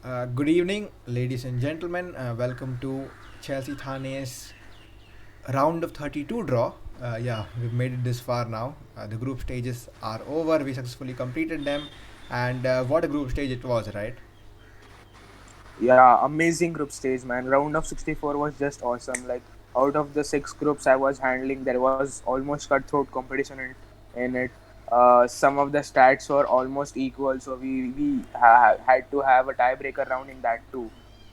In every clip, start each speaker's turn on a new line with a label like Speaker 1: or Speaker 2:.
Speaker 1: Good evening, ladies and gentlemen. Welcome to Chelsea Thane's round of 32 draw. Yeah, we've made it this far now. The group stages are over. We successfully completed them. And what a group stage it was, right?
Speaker 2: Yeah, amazing group stage, man. Round of 64 was just awesome. Like, out of the six groups I was handling, there was almost cutthroat competition in it. Some of the stats were almost equal, so we had to have a tiebreaker round in that too.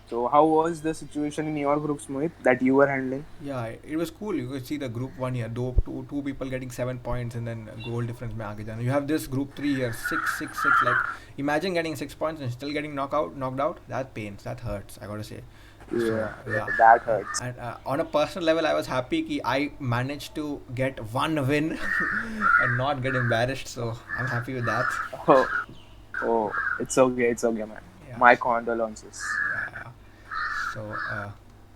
Speaker 2: So, how was the situation in your groups, Mohit, that you were handling?
Speaker 1: Yeah, it was cool. You could see the group one here, two people getting 7 points and then goal difference में आगे जाना. You have this group three here, six, six, six. Like imagine getting 6 points and still getting knocked out. That pains, that hurts. I gotta say. So
Speaker 2: Yeah,
Speaker 1: yeah,
Speaker 2: yeah, that hurts.
Speaker 1: and on a personal level, I was happy कि I managed to get one win and not get embarrassed. So I'm happy with that.
Speaker 2: Oh, oh, it's okay, man.
Speaker 1: Yeah,
Speaker 2: My condolences.
Speaker 1: yeah, yeah. So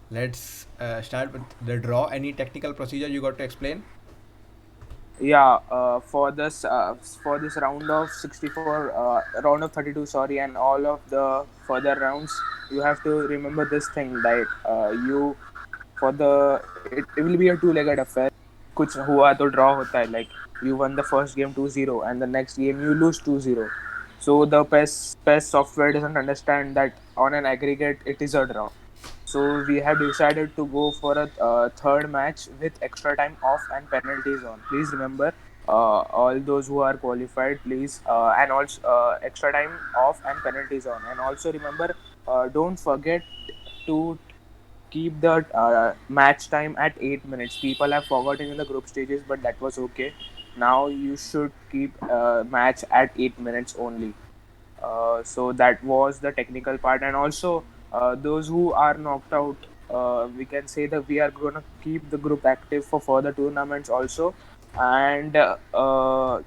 Speaker 1: let's start with the draw. Any technical procedure you got to explain?
Speaker 2: Yeah, for this round of 64, round of 32, sorry, and all of the further rounds, you have to remember this thing, right? You for the it will be a two-legged affair. कुछ हुआ तो draw होता है. Like, you won the first game 2-0, and the next game you lose 2-0. So the PES software doesn't understand that on an aggregate it is a draw. So we have decided to go for a third match with extra time off and penalties on. Please remember, all those who are qualified, please, and also extra time off and penalties on. And also remember, don't forget to keep the match time at 8 minutes. People have forgotten in the group stages, but that was okay. Now you should keep match at 8 minutes only. So that was the technical part, and also those who are knocked out, we can say that we are going to keep the group active for further tournaments also. And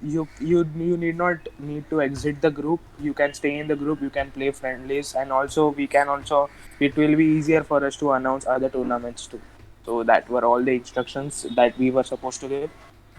Speaker 2: you need not need to exit the group. You can stay in the group. You can play friendlies, and also we can also, it will be easier for us to announce other tournaments too. So that were all the instructions that we were supposed to give.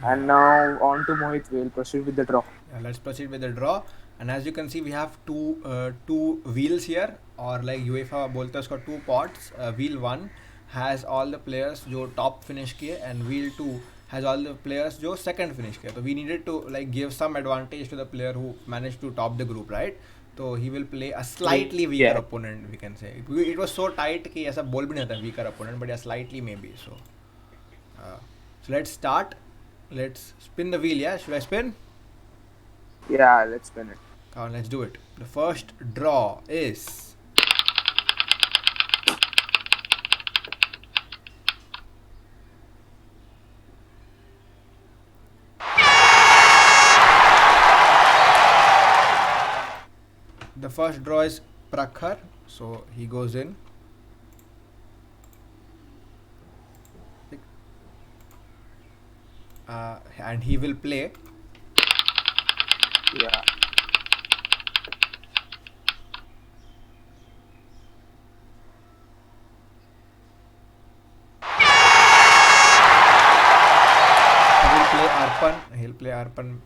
Speaker 2: And
Speaker 1: Yeah.
Speaker 2: now on to Mohit. We'll proceed with the draw.
Speaker 1: Yeah, let's proceed with the draw. And as you can see, we have two wheels here, or like UEFA बोलते हैं उसको two pots. Wheel one has all the players जो top finish किए, and wheel two has all the players जो second finish किए. So we needed to like give some advantage to the player who managed to top the group, right? So he will play a slightly weaker
Speaker 2: Yeah.
Speaker 1: opponent, we can say. It was so tight कि ऐसा बोल भी नहीं था weaker opponent, but yeah, slightly maybe. Uh, so let's start. Let's spin the wheel. Yeah, should I spin?
Speaker 2: Yeah, let's spin it.
Speaker 1: Come on, let's do it. The first draw is the first draw is Prakhar, so he goes in. And he will play.
Speaker 2: Yeah.
Speaker 1: He will play Arpan. He'll play Arpan.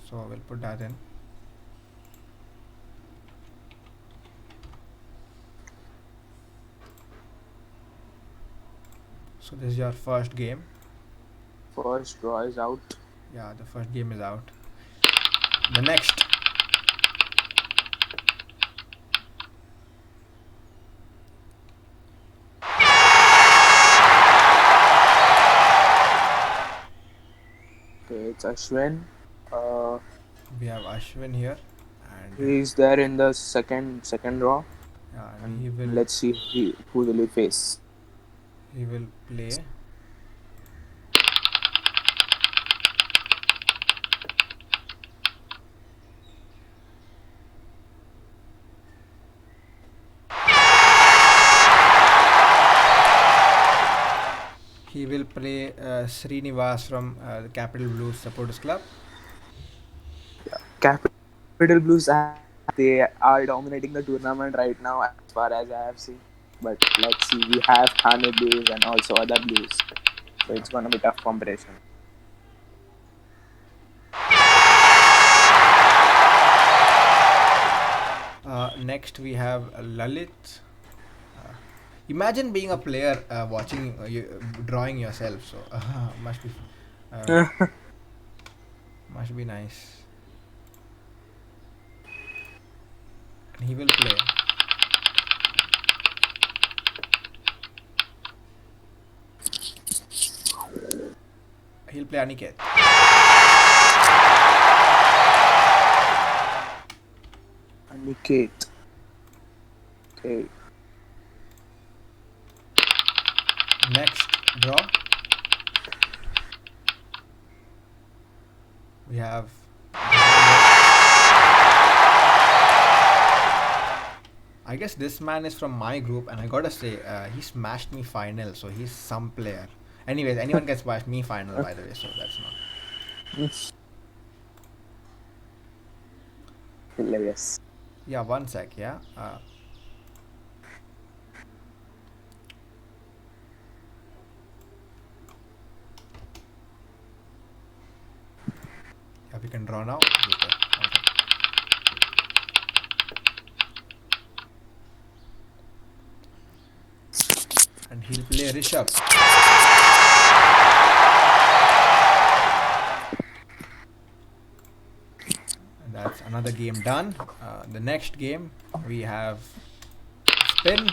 Speaker 1: So we'll put that in. So this is your first game.
Speaker 2: First draw is out.
Speaker 1: Yeah, the first game is out. The next.
Speaker 2: Okay, it's Ashwin. Uh,
Speaker 1: We have Ashwin here, and
Speaker 2: he's there in the second draw,
Speaker 1: and
Speaker 2: and let's see who will he face.
Speaker 1: he will play. He will play Srinivas from the Capital Blues Supporters Club.
Speaker 2: Capital Blues, they are dominating the tournament right now as far as I have seen. But let's see, we have Thane Blues and also other Blues, so
Speaker 1: Yeah.
Speaker 2: it's gonna be tough competition.
Speaker 1: Next next we have Lalit. Uh, Imagine being a player watching you drawing yourself. So uh, must be nice. And he will play. He'll play Aniket.
Speaker 2: Aniket. Okay.
Speaker 1: Next draw we have. I guess this man is from my group, and I gotta say, he smashed me final, so he's some player. Anyways, anyone can smash me final, by the way, so that's not.
Speaker 2: Hilarious.
Speaker 1: Yeah, one sec, yeah. Yeah, we can draw now. Okay. And he'll play Rishabh. And that's another game done. The next game we have spin.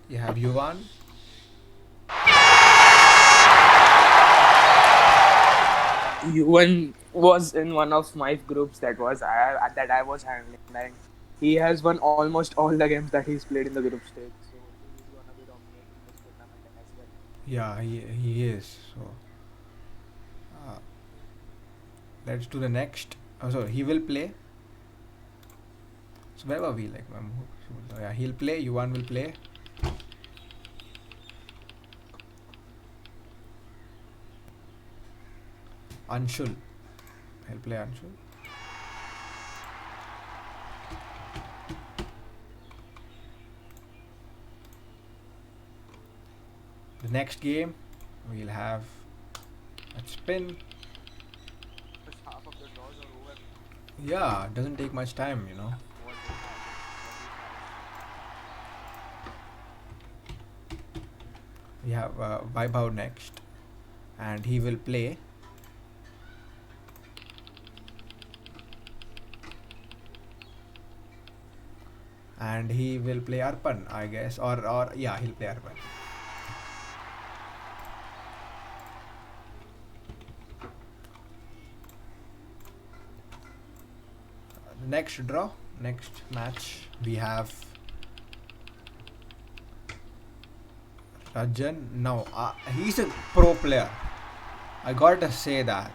Speaker 1: You have Yuvan.
Speaker 2: Yuvan was in one of my groups that I was handling. Like, he has won almost all the games that he's played in the group stage. So he's gonna be dominating this tournament as well.
Speaker 1: Yeah, he is. So let's do the next. Oh, so he will play. So where were we? Like, yeah, he'll play. Yuvan will play. Anshul. He'll play Anshul. The next game we'll have a spin.
Speaker 2: Just half of the draws are over.
Speaker 1: Yeah, it doesn't take much time, you know.
Speaker 2: What do you have?
Speaker 1: We have Vaibhav next, and he will play. And he will play Arpan, I guess, or yeah, he'll play Arpan. Next draw, next match, we have Rajan. Now, he's a pro player. I gotta say that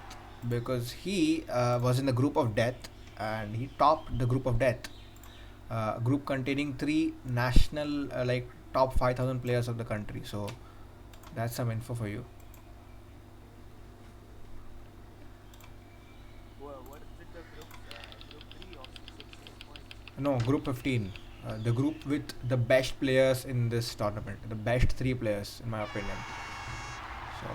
Speaker 1: because he was in the group of death and he topped the group of death. Group containing three national, like top 5,000 players of the country. So that's some info for you.
Speaker 2: What is it? The group 3 of 16 points.
Speaker 1: No, group 15. The group with the best players in this tournament. The best three players, in my opinion. So.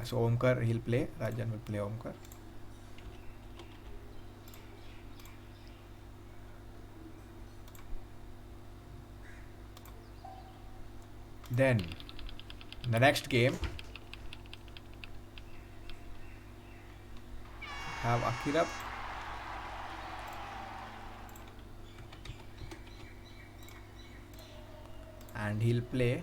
Speaker 1: So Omkar, he'll play. Rajan will play Omkar. Then, the next game, have Akira. And he'll play.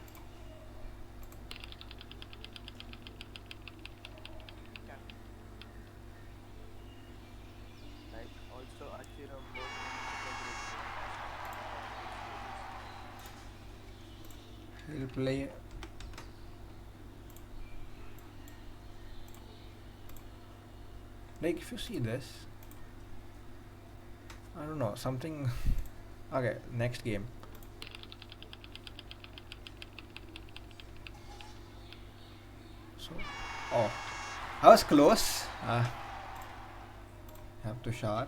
Speaker 2: Like, also Akira was
Speaker 1: He'll play. Like, if you see this, I don't know, something. Okay, next game. So, oh, I was close. Have to shower.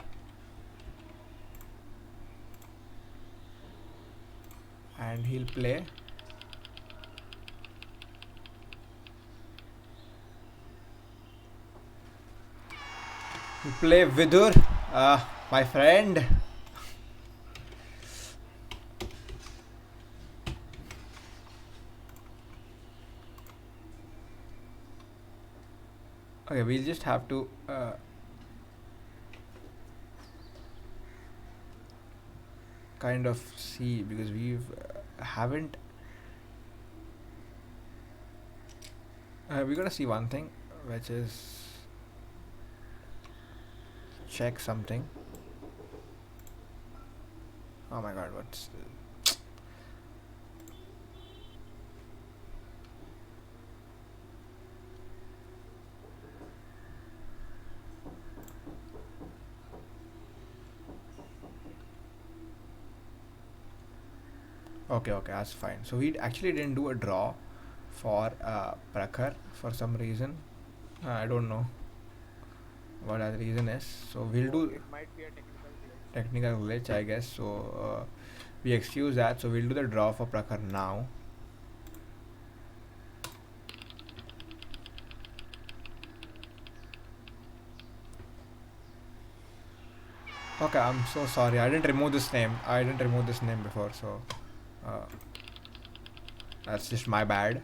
Speaker 1: And he'll play. We play Vidur, my friend. Okay, we'll just have to kind of see because we've haven't. We gotta see one thing, which is check something. Oh my god, what's okay, okay, that's fine. So we actually didn't do a draw for Prakhar for some reason. I don't know what that reason is. So we'll do
Speaker 2: It might be a technical glitch.
Speaker 1: technical glitch, I guess. So we excuse that. So we'll do the draw for Prakhar now. Okay, I'm so sorry. I didn't remove this name. I didn't remove this name before, so uh, that's just my bad.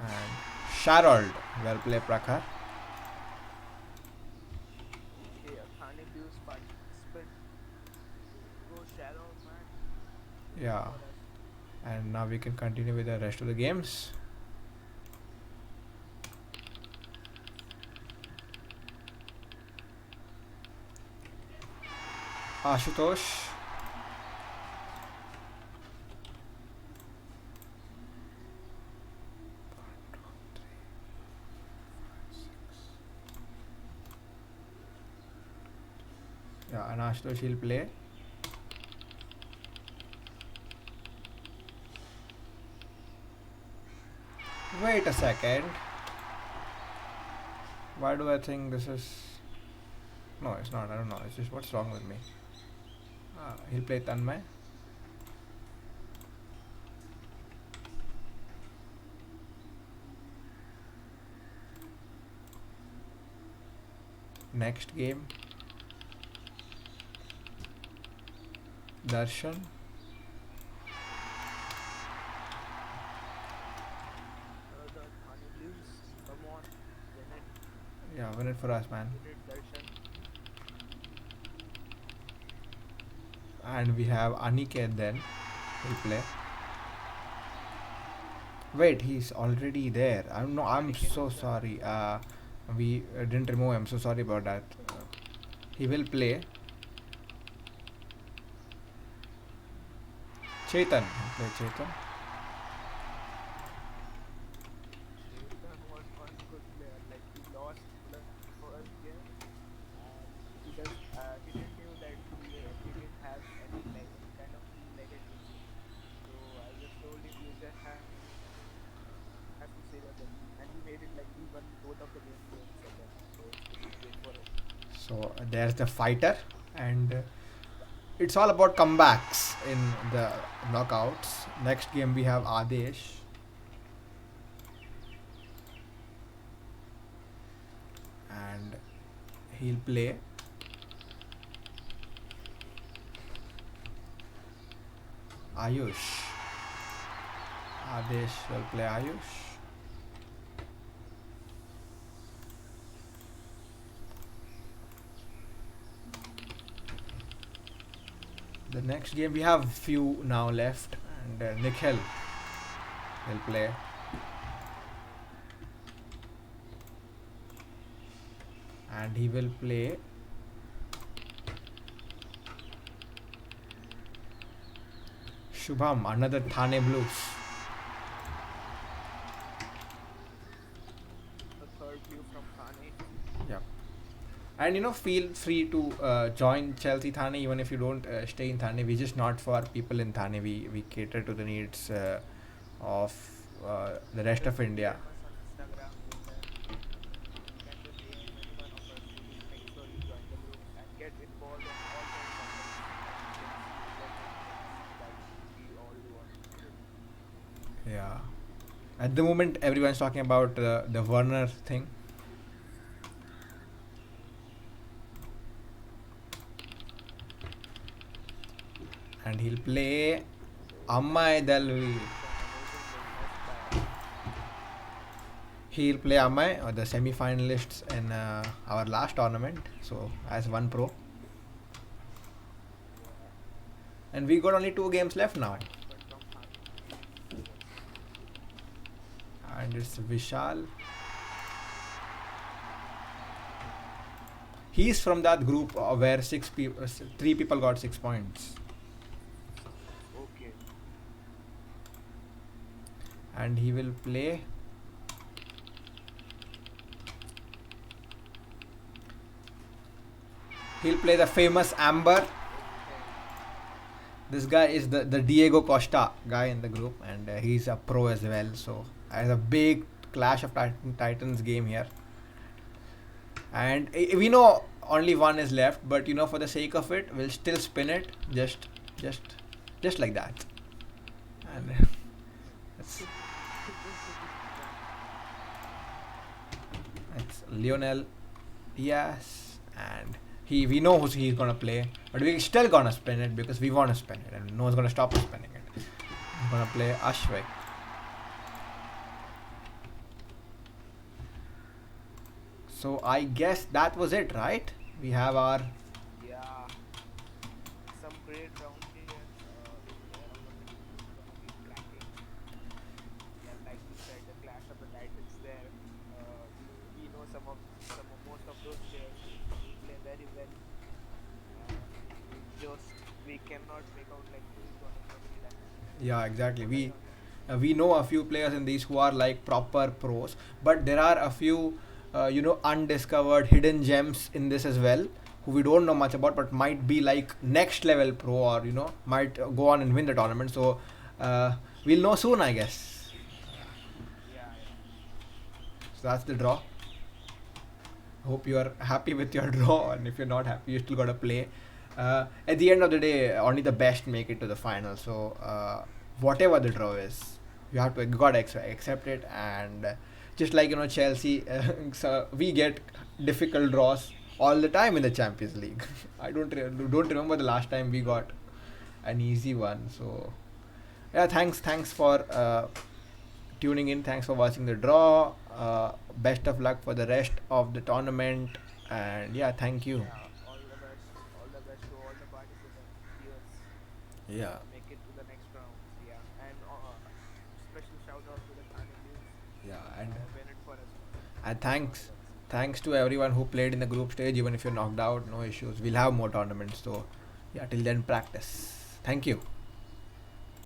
Speaker 1: And Sharold, well play Prakhar.
Speaker 2: Okay, Thane Blues participant. Go Shadow, man.
Speaker 1: Yeah,
Speaker 2: For us.
Speaker 1: and now we can continue with the rest of the games. Ashutosh. Yeah, and Ashutosh will play. Wait a second. Why do I think this is? No, it's not. I don't know. It's just what's wrong with me. He'll play Tanmay. Next game. Darshan.
Speaker 2: The Thane Blues. Come on. Win it.
Speaker 1: Yeah, win it for us, man.
Speaker 2: Win it, Darshan.
Speaker 1: And we have Aniket then. He'll play. Wait, he's already there. I'm no. I'm
Speaker 2: Aniket
Speaker 1: so
Speaker 2: is there.
Speaker 1: sorry. We didn't remove him. So sorry about that. He will play. Chetan. He'll play Chetan.
Speaker 2: Chetan was one good player. Like he lost the first game, and he didn't knew that he didn't have any kind of leg injury. So I just told him you just have to save yourself, and he made it like he won both of the games for himself. So it's great for him.
Speaker 1: So there's the fighter, and it's all about comebacks in the knockouts. Next game we have Adesh, and he'll play Ayush. Adesh will play Ayush. The next game we have few now left, and Nikhil will play. And he will play Shubham, another Thane Blues.
Speaker 2: The third blue from Thane.
Speaker 1: Yeah. And feel free to join Chelsea Thane even if you don't stay in Thane. We're just not for people in Thane. We cater to the needs of the rest
Speaker 2: Just
Speaker 1: of India.
Speaker 2: DM us on Instagram. You can just DM any one of us. So just make sure you join the group and get involved in all the tournaments and Chelsea related things that we all do on the group.
Speaker 1: Yeah. At the moment, everyone's talking about the Werner thing. and he'll play Amay Dalvi. He'll play Amay, or the semi-finalists in our last tournament. So as one pro, and we got only 2 games left now, and it's Vishal. He's from that group where 3 people got 6 points,
Speaker 2: Okay.
Speaker 1: and he will play. He'll play the famous Amber. This guy is the Diego Costa guy in the group, and he's a pro as well. So has a big Clash of Titans game here, and we know only one is left, but for the sake of it, we'll still spin it just just like that, and it's, it's Lionel Diaz, and we know he's gonna play, but we still gonna spin it because we wanna spin it, and no one's gonna stop us spinning it. He's gonna play Ashwik. So I guess that was it, right? We have our
Speaker 2: Yeah. Some great rounds here. Gonna be cracking. Yeah, like you said, the Clash of the Titans there. We know some of most of those players who play very well. Just we cannot make out like who is gonna be that.
Speaker 1: Yeah, exactly.
Speaker 2: What are
Speaker 1: We
Speaker 2: your
Speaker 1: we know a few players in these who are like proper pros, but there are a few undiscovered hidden gems in this as well, who we don't know much about, but might be like next level pro, or might go on and win the tournament. So we'll know soon, I guess.
Speaker 2: Yeah,
Speaker 1: So that's the draw. Hope you are happy with your draw, and if you're not happy, you still gotta play. At the end of the day, only the best make it to the final. So whatever the draw is, you gotta accept it. And just like Chelsea, so we get difficult draws all the time in the Champions League. I don't remember the last time we got an easy one. So yeah, thanks for tuning in. Thanks for watching the draw. Best of luck for the rest of the tournament. And yeah, thank you.
Speaker 2: yeah. All the best to all the participants. Cheers.
Speaker 1: Yeah,
Speaker 2: Make it to the next round. Yeah, and special shout out to the Thane Blues.
Speaker 1: yeah, and
Speaker 2: Win it for us.
Speaker 1: and
Speaker 2: All of
Speaker 1: thanks
Speaker 2: us.
Speaker 1: thanks to everyone who played in the group stage. Even if you're knocked out, no issues. We'll have more tournaments. So yeah, till then, practice. Thank you.